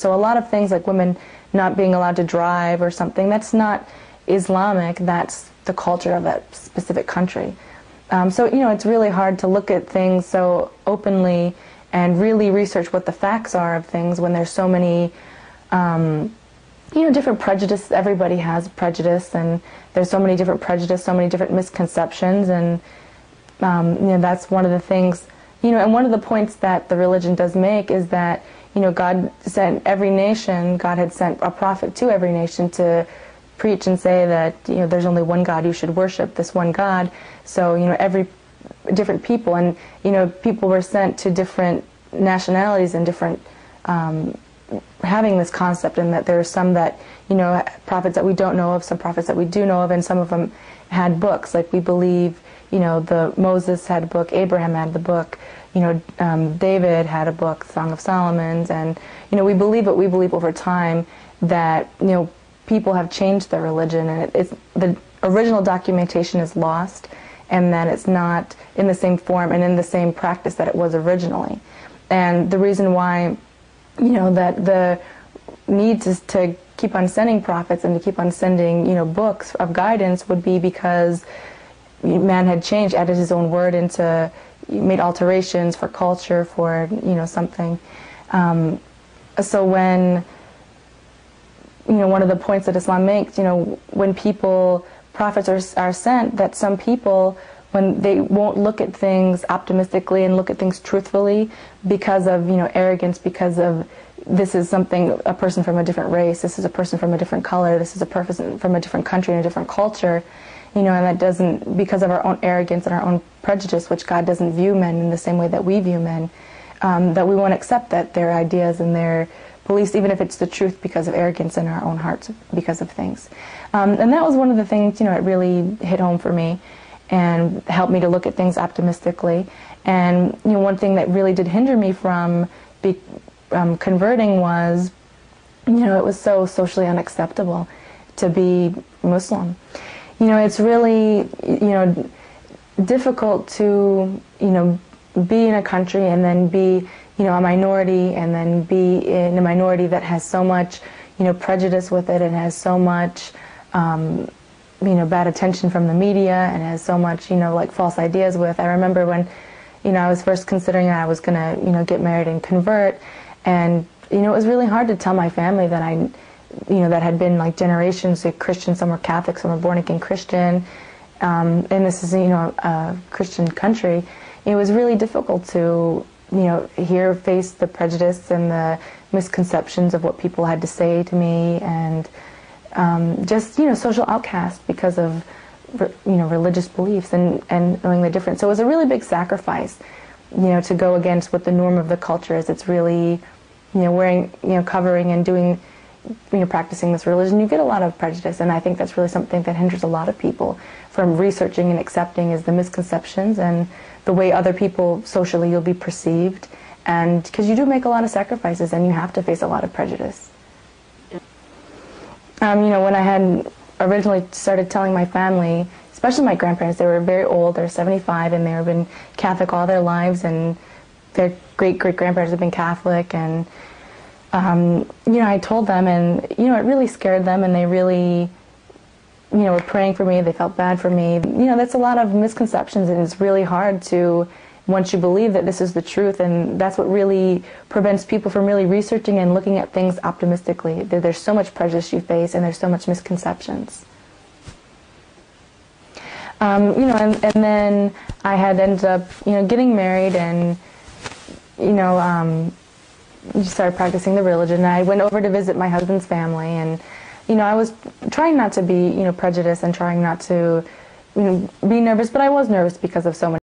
So a lot of things like women not being allowed to drive or something, that's not Islamic, that's the culture of that specific country. So, you know, it's really hard to look at things so openly and really research what the facts are of things when there's so many, you know, different prejudices. Everybody has prejudice, and there's so many different prejudices, so many different misconceptions, and, you know, that's one of the things, you know, and one of the points that the religion does make is that, you know, God sent every nation, God had sent a prophet to every nation to preach and say that, you know, there's only one God, you should worship this one God. So, you know, every different people, and, you know, people were sent to different nationalities and different, having this concept, and that there are some that, you know, prophets that we don't know of, some prophets that we do know of, and some of them had books. Like we believe, you know, Moses had a book, Abraham had the book, you know, David had a book, Song of Solomon's, and, you know, we believe what we believe over time that, you know, people have changed their religion, and the original documentation is lost, and that it's not in the same form and in the same practice that it was originally. And the reason why, you know, that the need to keep on sending prophets and to keep on sending, you know, books of guidance would be because man had changed, added his own word into, made alterations for culture, for, you know, something. So when, you know, one of the points that Islam makes, you know, when prophets are sent, that some people, when they won't look at things optimistically and look at things truthfully because of, you know, arrogance, because of this is a person from a different race, this is a person from a different color, this is a person from a different country and a different culture, you know, and that doesn't, because of our own arrogance and our own prejudice, which God doesn't view men in the same way that we view men, that we won't accept that their ideas and their beliefs, even if it's the truth, because of arrogance in our own hearts, because of things. And that was one of the things, you know, it really hit home for me and helped me to look at things optimistically. And, you know, one thing that really did hinder me from converting was, you know, it was so socially unacceptable to be Muslim. You know, it's really, you know, difficult to, you know, be in a country and then be, you know, a minority, and then be in a minority that has so much, you know, prejudice with it, and has so much, you know, bad attention from the media, and has so much, you know, like false ideas with. I remember when, you know, I was first considering that I was going to, you know, get married and convert, and, you know, it was really hard to tell my family that you know, that had been like generations of Christian, some were Catholic, some were born again Christian, and this is, you know, a Christian country. It was really difficult to, you know, face the prejudice and the misconceptions of what people had to say to me, and just, you know, social outcast because of, you know, religious beliefs and knowing the difference. So it was a really big sacrifice, you know, to go against what the norm of the culture is. It's really, you know, wearing, you know, covering and doing, you know, practicing this religion, you get a lot of prejudice, and I think that's really something that hinders a lot of people from researching and accepting, is the misconceptions and the way other people socially you'll be perceived, and because you do make a lot of sacrifices and you have to face a lot of prejudice. You know, when I had originally started telling my family, especially my grandparents, they were very old, they're 75, and they've been Catholic all their lives, and their great-great-grandparents have been Catholic, and you know, I told them, and, you know, it really scared them, and they really, you know, were praying for me, they felt bad for me. You know, that's a lot of misconceptions, and it's really hard to, once you believe that this is the truth, and that's what really prevents people from really researching and looking at things optimistically. There's so much prejudice you face, and there's so much misconceptions. You know, and then I had ended up, you know, getting married, and, you know, started practicing the religion. And I went over to visit my husband's family, and, you know, I was trying not to be, you know, prejudiced, and trying not to, you know, be nervous, but I was nervous because of so many